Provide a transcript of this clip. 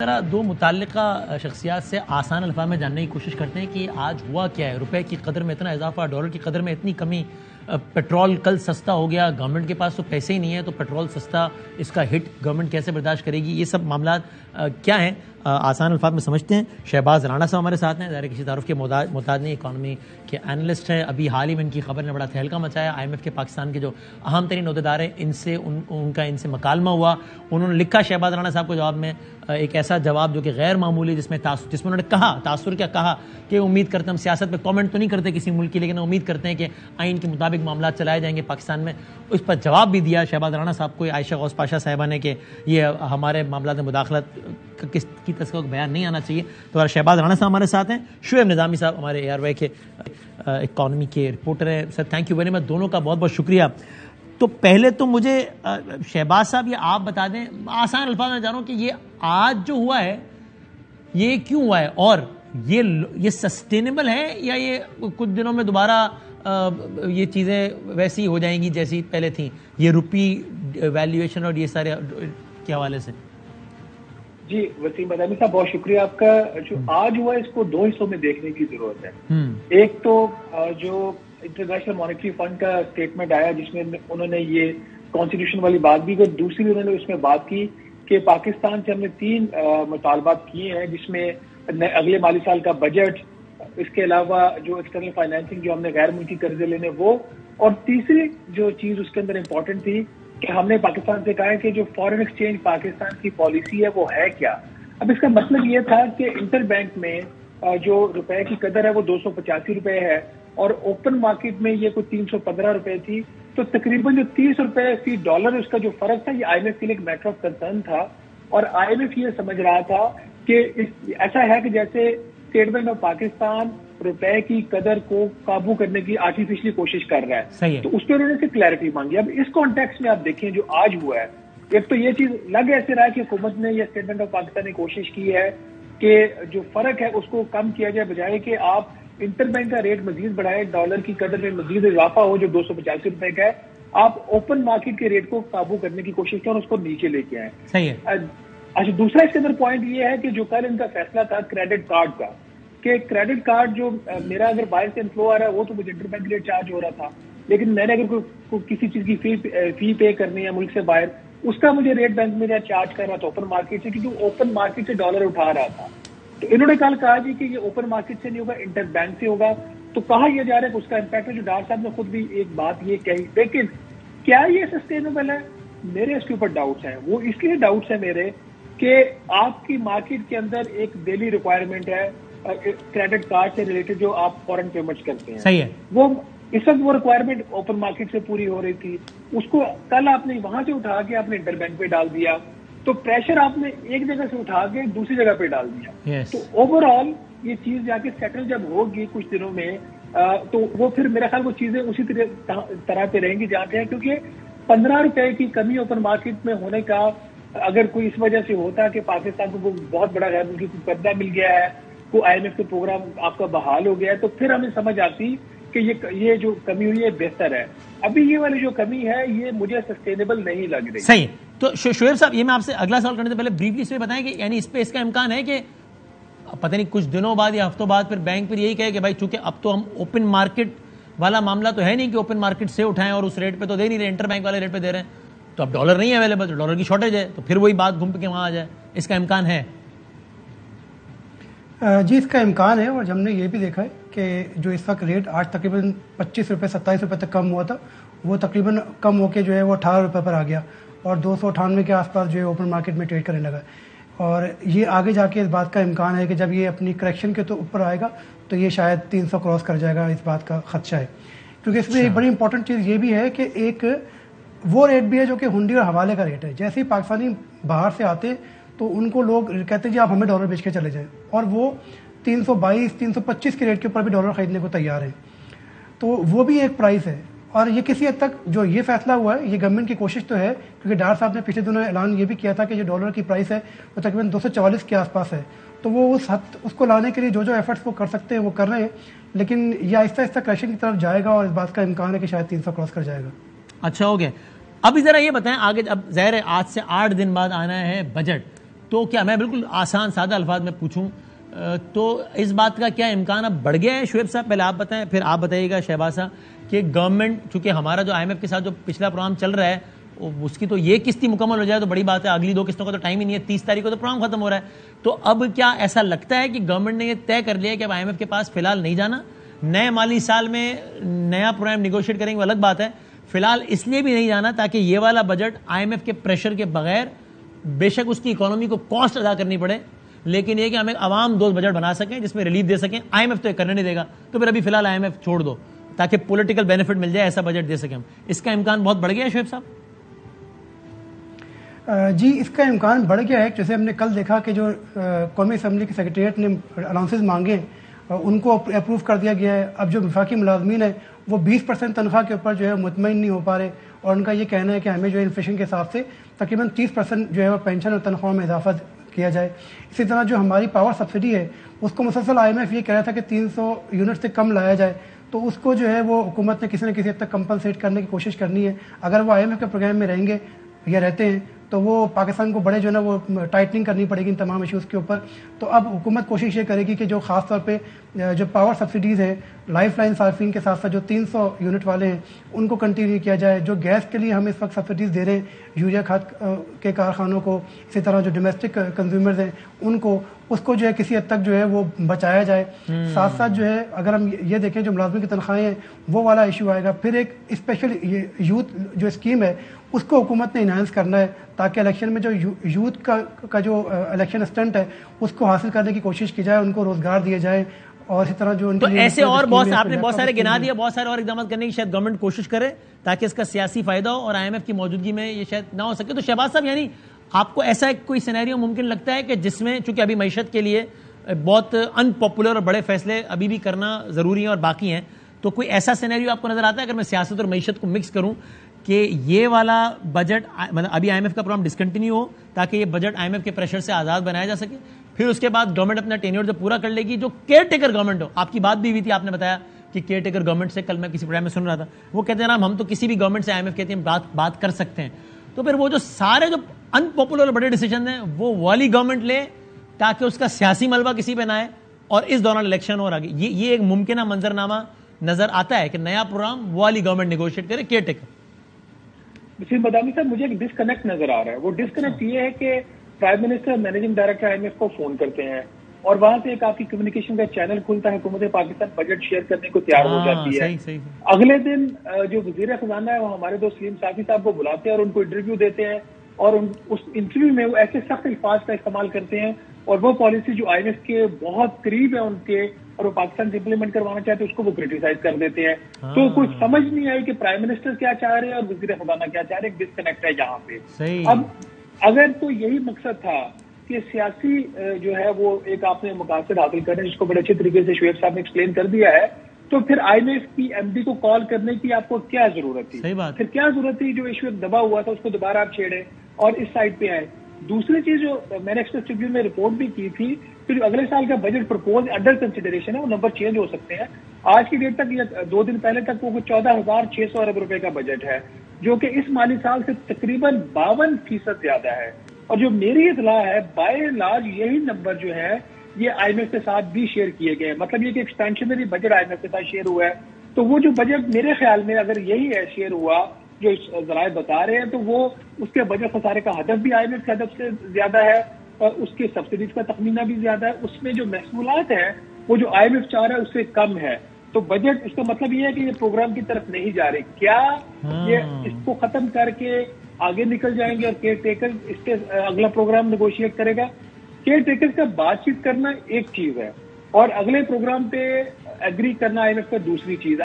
ذرا دو متعلقہ شخصیات سے آسان الفاظ میں جاننے کی کوشش کرتے ہیں کہ آج ہوا کیا ہے. روپے کی قدر میں اتنا اضافہ, ڈالر کی قدر میں اتنی کمی, پیٹرول کل سستا ہو گیا, گورنمنٹ کے پاس تو پیسے ہی نہیں ہے تو پیٹرول سستا, اس کا ہٹ گورنمنٹ کیسے برداشت کرے گی. یہ سب معاملات کیا ہیں آسان الفاظ میں سمجھتے ہیں. شہباز رانا صاحب ہمارے ساتھ ہیں, ظاہر کسی تعارف کے محتاج نہیں, اکانومی کے انالسٹ ہیں. ابھی حال ہی میں ان کی خبر نے بڑا تہلکہ مچایا. آئی ایم ایف کے پاکستان کے جو اہم ترین عہدیدار ہیں ان سے ان کا مکالمہ ہوا. انہوں نے لکھا شہباز رانا صاحب کو جواب میں ایک ایسا جواب جو کہ غیر معمولی, جس میں انہوں نے کہا, تاثر کیا کہا کہ امید کرتے ہیں, ہم سیاست پہ کامنٹ تو نہیں کرتے کسی ملک کی, لیکن امید کرتے ہیں کہ آئین کے مطابق معاملات چلائے جائیں گے پاکستان میں. اس پر جواب بھی دیا شہباز رانا صاحب کو عائشہ غوث پاشا صاحبہ نے کہ یہ ہمارے معاملات میں مداخلت کس کی تذکرہ کو بیان نہیں آنا چاہیے. تو شہباز رانا صاحب ہمارے ساتھ ہیں. شعیب نظامی صاحب ہمارے اے آر وائی کے اکانومی کے رپورٹر ہیں. Sir thank you very much, دونوں کا بہت بہت شکریہ. تو پہلے تو مجھے شہباز صاحب یہ آپ بتا دیں آسان الفاظ میں جانوں کہ یہ آج جو ہوا ہے یہ کیوں ہوا ہے, اور یہ سسٹینیبل ہے یا یہ کچھ دنوں میں دوبارہ یہ چیزیں ویسی ہو جائیں گی جیسی پہلے تھیں, یہ روپی ویلیویشن اور یہ سارے کے حوالے سے. جی وسیم بدانی صاحب بہت شکریہ آپ کا. جو آج ہوا اس کو دو حصوں میں دیکھنے کی ضرورت ہے. ایک تو جو انٹرنیشنل مانیٹری فنڈ کا اسٹیٹمنٹ آیا جس میں انہوں نے یہ کانسٹیٹیوشن والی بات بھی کی, دوسری انہوں نے اس میں بات کی کہ پاکستان سے ہم نے 3 مطالبات کیے ہیں جس میں اگلے مالی سال کا بجٹ, اس کے علاوہ جو ایکسٹرنل فائنینسنگ جو ہم نے غیر ملکی قرضے لینے وہ, اور تیسری جو چیز اس کے اندر امپورٹنٹ تھی کہ ہم نے پاکستان سے کہا ہے کہ جو فارن ایکسچینج پاکستان کی پالیسی ہے وہ ہے کیا. اب اس کا مطلب یہ تھا کہ انٹر بینک میں جو روپے کی قدر ہے وہ 285 روپے ہے اور اوپن مارکیٹ میں یہ کوئی 315 روپے تھی, تو تقریباً جو 30 روپے فی ڈالر اس کا جو فرق تھا یہ آئی ایم ایف کے لیے ایک میٹر آف کنسرن تھا. اور آئی ایم ایف یہ سمجھ رہا تھا کہ ایسا ہے کہ جیسے اسٹیٹ بینک آف پاکستان روپے کی قدر کو قابو کرنے کی آرٹیفیشلی کوشش کر رہا ہے, تو اس پہ انہوں نے کلیئرٹی مانگی. اب اس کانٹیکسٹ میں آپ دیکھیں جو آج ہوا ہے, ایک تو یہ چیز لگ ایسے رہا ہے کہ حکومت نے یا اسٹیٹ بینک آف پاکستان نے کوشش کی ہے کہ جو فرق ہے اس کو کم کیا جائے, بجائے کہ آپ انٹر بینک کا ریٹ مزید بڑھائے, ڈالر کی قدر میں مزید اضافہ ہو جو 285 روپے کا ہے, آپ اوپن مارکیٹ کے ریٹ کو قابو کرنے کی کوشش کریں اور اس کو نیچے لے کے آئیں. صحیح ہے. اچھا, دوسرا اس کے اندر پوائنٹ یہ ہے کہ جو کل ان کا فیصلہ تھا کریڈٹ کارڈ کا, کہ کریڈٹ کارڈ جو میرا اگر باہر سے انفلو آ رہا ہے وہ تو مجھے انٹر بینک ریٹ چارج ہو رہا تھا, لیکن میں نے اگر کسی چیز کی فی پے کرنی ہے ملک سے باہر, اس کا مجھے ریٹ بینک میں چارج کر رہا تھا اوپن مارکیٹ سے, کیونکہ اوپن مارکیٹ سے ڈالر اٹھا رہا تھا. تو انہوں نے کل کہا جی کہ یہ اوپن مارکیٹ سے نہیں ہوگا, انٹر بینک سے ہوگا. تو کہا یہ جا رہا ہے کہ اس کا امپیکٹ ہے. جو ڈاکٹر صاحب نے خود بھی ایک بات یہ کہی, لیکن کیا یہ سسٹینیبل ہے, میرے اس کے اوپر ڈاؤٹس ہیں. وہ اس لیے ڈاؤٹس ہیں میرے کہ آپ کی مارکیٹ کے اندر ایک ڈیلی ریکوائرمنٹ ہے کریڈٹ کارڈ سے ریلیٹڈ جو آپ فورن پیمنٹس کرتے ہیں. صحیح ہے. وہ اس وقت وہ ریکوائرمنٹ اوپن مارکیٹ سے پوری ہو رہی تھی, اس کو کل آپ نے وہاں سے اٹھا کے آپ نے انٹر بینک پہ ڈال دیا, تو پریشر آپ نے ایک جگہ سے اٹھا کے دوسری جگہ پہ ڈال دیا. تو اوور آل یہ چیز جا کے سیٹل جب ہوگی کچھ دنوں میں, تو وہ پھر میرا خیال وہ چیزیں اسی طرح پہ رہیں گی جہاں پہ ہیں, کیونکہ 15 روپے کی کمی اوپن مارکیٹ میں ہونے کا اگر کوئی اس وجہ سے ہوتا کہ پاکستان کو بہت بڑا غیر ملکی قرضہ مل گیا ہے, کوئی آئی ایم ایف کا پروگرام آپ کا بحال ہو گیا ہے, تو پھر ہمیں سمجھ آتی کہ یہ جو کمی ہوئی ہے بہتر ہے. ابھی یہ والی جو کمی ہے یہ مجھے سسٹینیبل نہیں لگ رہی. صحیح. تو شعیب صاحب یہ میں آپ سے اگلا سوال کرنے سے پہلے بریفلی اس پہ بتائیں کہ یعنی اس کا امکان ہے کہ پتہ نہیں کچھ دنوں بعد یا ہفتوں بعد پھر بینک پھر یہی کہے کہ بھائی چونکہ اب تو ہم اوپن مارکیٹ والا معاملہ تو ہے نہیں کہ اوپن مارکیٹ سے اٹھائیں اور اس ریٹ پہ تو دے نہیں رہے, انٹر بینک والے ریٹ پہ دے رہے ہیں, تو اب ڈالر نہیں ہے اویلیبل, تو ڈالر کی شارٹیج ہے, تو پھر وہی بات گھوم کے وہاں آ جائے. اس کا امکان ہے؟ جی اس کا امکان ہے, اور ہم نے یہ بھی دیکھا ہے کہ جو اس وقت ریٹ آج تقریباً 25 روپے 27 روپے تک کم ہوا تھا, وہ تقریباً کم ہو کے جو ہے وہ 18 روپے پر آ گیا اور 298 کے آس پاس جو ہے اوپن مارکیٹ میں ٹریڈ کرنے لگا. اور یہ آگے جا کے اس بات کا امکان ہے کہ جب یہ اپنی کریکشن کے تو اوپر آئے گا تو یہ شاید 300 کراس کر جائے گا, اس بات کا خدشہ ہے. کیونکہ اس میں ایک بڑی امپورٹنٹ چیز یہ بھی ہے کہ ایک وہ ریٹ بھی ہے جو کہ ہنڈی اور حوالے کا ریٹ ہے. جیسے ہی پاکستانی باہر سے آتے تو ان کو لوگ کہتے ہیں جی آپ ہمیں ڈالر بیچ کے چلے جائیں, اور وہ 322 325 کے ریٹ کے اوپر بھی ڈالر خریدنے کو تیار ہیں. تو وہ بھی ایک پرائس ہے. اور یہ کسی حد تک جو یہ فیصلہ ہوا ہے یہ گورنمنٹ کی کوشش تو ہے, کیونکہ ڈار صاحب نے پچھلے دنوں اعلان یہ بھی کیا تھا کہ جو ڈالر کی پرائس ہے وہ تقریباً 244 کے آس پاس ہے. تو وہ اس کو لانے کے لیے جو ایفرٹس وہ کر سکتے ہیں وہ کر رہے ہیں, لیکن یہ آہستہ آہستہ کریکشن کی طرف جائے گا اور اس بات کا امکان ہے کہ شاید 300 کراس کر جائے گا. اچھا ہو گیا. ابھی ذرا یہ بتائیں آگے, اب ظاہر ہے آج سے 8 دن بعد آنا ہے بجٹ, تو کیا میں بالکل آسان سادہ الفاظ میں پوچھوں تو اس بات کا کیا امکان اب بڑھ گیا ہے شعیب صاحب؟ پہلے آپ بتائیں پھر آپ بتائیے گا شہباز صاحب کہ گورنمنٹ چونکہ ہمارا جو IMF کے ساتھ جو پچھلا پروگرام چل رہا ہے اس کی تو یہ قسط مکمل ہو جائے تو بڑی بات ہے, اگلی 2 قسطوں کا تو ٹائم ہی نہیں ہے, 30 تاریخ کو تو پروگرام ختم ہو رہا ہے. تو اب کیا ایسا لگتا ہے کہ گورنمنٹ نے یہ طے کر لیا کہ اب IMF کے پاس فی الحال نہیں جانا, نئے مالی سال میں نیا پروگرام نیگوشیٹ کریں گے وہ الگ بات ہے, فی الحال اس لیے بھی نہیں جانا تاکہ یہ والا بجٹ IMF کے پریشر کے بغیر بے شک اس کی اکانومی کو کاسٹ ادا کرنی پڑے لیکن یہ کہ ہمیں عوام دوست بجٹ بنا سکیں جس میں ریلیف دے سکیں. IMF تو یہ کرنے نہیں دے گا تو پھر ابھی فی الحال IMF چھوڑ دو تاکہ پولیٹیکل بینیفٹ مل جائے, ایسا بجٹ دے سکیں ہم. اس کا امکان بہت بڑھ گیا ہے شعیب صاحب؟ جی اس کا امکان بڑھ گیا ہے. جیسے ہم نے کل دیکھا کہ جو قومی اسمبلی کی سیکریٹریٹ نے الاؤنسز مانگے ان کو اپروو کر دیا گیا ہے. اب جو وفاقی ملازمین ہیں وہ 20% تنخواہ کے اوپر جو ہے مطمئن نہیں ہو پا رہے اور ان کا یہ کہنا ہے کہ ہمیں جو ہے انفلیشن کے حساب سے تقریباً 30% جو ہے وہ پینشن اور تنخواہ میں اضافہ کیا جائے. اسی طرح جو ہماری پاور سبسڈی ہے اس کو مسلسل IMF یہ کہہ رہا تھا کہ 300 یونٹ سے کم لایا جائے, تو اس کو جو ہے وہ حکومت نے کسی نہ کسی حد تک کمپنسیٹ کرنے کی کوشش کرنی ہے. اگر وہ IMF کے پروگرام میں رہیں گے یا رہتے ہیں تو وہ پاکستان کو بڑے جو ہے نا وہ ٹائٹننگ کرنی پڑے گی ان تمام ایشوز کے اوپر. تو اب حکومت کوشش یہ کرے گی کہ جو خاص طور پہ جو پاور سبسڈیز ہیں لائف لائن صارفین کے ساتھ ساتھ جو 300 یونٹ والے ہیں ان کو کنٹینیو کیا جائے. جو گیس کے لیے ہم اس وقت سبسڈیز دے رہے ہیں یوریا کھاد کے کارخانوں کو, اسی طرح جو ڈومیسٹک کنزیومرز ہیں ان کو, اس کو جو ہے کسی حد تک جو ہے وہ بچایا جائے. ساتھ ساتھ جو ہے اگر ہم یہ دیکھیں جو ملازمین کی تنخواہیں ہیں وہ والا ایشو آئے گا. پھر ایک اسپیشل یوتھ جو اسکیم ہے اس کو حکومت نے انہانس کرنا ہے تاکہ الیکشن میں جو یوتھ کا جو الیکشن اسٹنٹ ہے اس کو حاصل کرنے کی کوشش کی جائے, ان کو روزگار دیے جائے. اور اسی طرح جو تو ایسے اور بہت آپ نے بہت سارے گنا دیا, بہت سارے اور اقدامات کرنے کی شاید گورنمنٹ کوشش کرے تاکہ اس کا سیاسی فائدہ ہو اور IMF کی موجودگی میں یہ شاید نہ ہو سکے. تو شہباز صاحب یعنی آپ کو ایسا کوئی سینیریو ممکن لگتا ہے کہ جس میں چونکہ ابھی معیشت کے لیے بہت ان پاپولر اور بڑے فیصلے ابھی بھی کرنا ضروری ہیں اور باقی ہیں, تو کوئی ایسا سینیریو آپ کو نظر آتا ہے اگر میں سیاست اور معیشت کو مکس کروں کہ یہ والا بجٹ مطلب ابھی IMF کا پروگرام ڈسکنٹینیو ہو تاکہ یہ بجٹ IMF کے پریشر سے آزاد بنایا جا سکے, پھر اس کے بعد گورنمنٹ اپنا ٹینیور جب پورا کر لے گی, جو کیئر ٹیکر گورنمنٹ ہو, آپ کی بات بھی ہوئی تھی, آپ نے بتایا کہ کیئر ٹیکر گورنمنٹ سے کل میں کسی پروگرام میں سن رہا تھا, وہ کہتے ہیں نا ہم تو کسی بھی گورنمنٹ سے IMF کہتے ہیں بات کر سکتے ہیں. تو پھر وہ جو سارے جو ان پاپولر بڑے ڈیسیجن ہیں وہ والی گورنمنٹ لے تاکہ اس کا سیاسی ملبہ کسی پہ نہ آئے اور اس دوران الیکشن اور آگے یہ ایک ممکنہ منظرنامہ نظر آتا ہے کہ نیا پروگرام والی گورنمنٹ نیگوشیٹ کرے کیئر ٹیکر. وسیم بدامی صاحب مجھے ایک ڈسکنیکٹ نظر آ رہا ہے. وہ ڈسکنیکٹ یہ ہے کہ prime minister managing director IMF کو فون کرتے ہیں اور وہاں سے ایک آپ کی کمیونیکیشن کا چینل کھلتا ہے, حکومت پاکستان بجٹ شیئر کرنے کو تیار ہو جاتی ہے. اگلے دن جو وزیر خزانہ ہے وہ ہمارے دوست سلیم صافی صاحب کو بلاتے ہیں اور ان کو انٹرویو دیتے ہیں اور اس انٹرویو میں وہ ایسے سخت الفاظ کا استعمال کرتے ہیں اور وہ پالیسی جو IMF کے بہت قریب ہے ان کے اور وہ پاکستان سے امپلیمنٹ کروانا چاہتے ہیں اس کو وہ کرٹیسائز کر دیتے ہیں. تو کچھ سمجھ نہیں آئی کہ پرائم منسٹر کیا چاہ رہے ہیں اور وزیر خزانہ کیا چاہ رہے ہیں, ڈسکنیکٹ ہے یہاں پہ. اب اگر تو یہی مقصد تھا کہ سیاسی جو ہے وہ ایک آپ نے مقاصد حاصل کرنے جس کو بڑے اچھے طریقے سے شعیب صاحب نے ایکسپلین کر دیا ہے, تو پھر IMF کی MD کو کال کرنے کی آپ کو کیا ضرورت تھی؟ پھر کیا ضرورت تھی جو ایشو دبا ہوا تھا اس کو دوبارہ آپ چھیڑیں اور اس سائڈ پہ آئے. دوسری چیز جو میں نے ایکسپریس ٹریبیون میں رپورٹ بھی کی تھی کہ جو اگلے سال کا بجٹ پرپوز انڈر کنسیڈریشن ہے وہ نمبر چینج ہو سکتے ہیں. آج کی ڈیٹ تک یا 2 دن پہلے تک وہ 14,600 ارب روپے کا بجٹ ہے جو کہ اس مالی سال سے تقریباً 52% زیادہ ہے. اور جو میری اطلاع ہے بائی لارج یہی نمبر جو ہے یہ IMF کے ساتھ بھی شیئر کیے گئے, مطلب یہ کہ ایکسپینشنری بجٹ IMF کے ساتھ شیئر ہوا ہے. تو وہ جو بجٹ میرے خیال میں اگر یہی ہے شیئر ہوا جو ذرائع بتا رہے ہیں تو وہ اس کے بجٹ خسارے کا ہدف بھی IMF کے ہدف سے زیادہ ہے اور اس کے سبسڈیز کا تخمینہ بھی زیادہ ہے. اس میں جو محصولات ہیں وہ جو IMF چاہ رہا ہے اس سے کم ہے. تو بجٹ اس کا مطلب یہ ہے کہ یہ پروگرام کی طرف نہیں جا رہے. کیا یہ اس کو ختم کر کے آگے نکل جائیں گے اور کیئر ٹیکر اس کے اگلا پروگرام نیگوشیٹ کرے گا؟ کیئر ٹیکر کا بات چیت کرنا ایک چیز ہے اور اگلے پروگرام پہ ایگری کرنا IMF کا دوسری چیز ہے.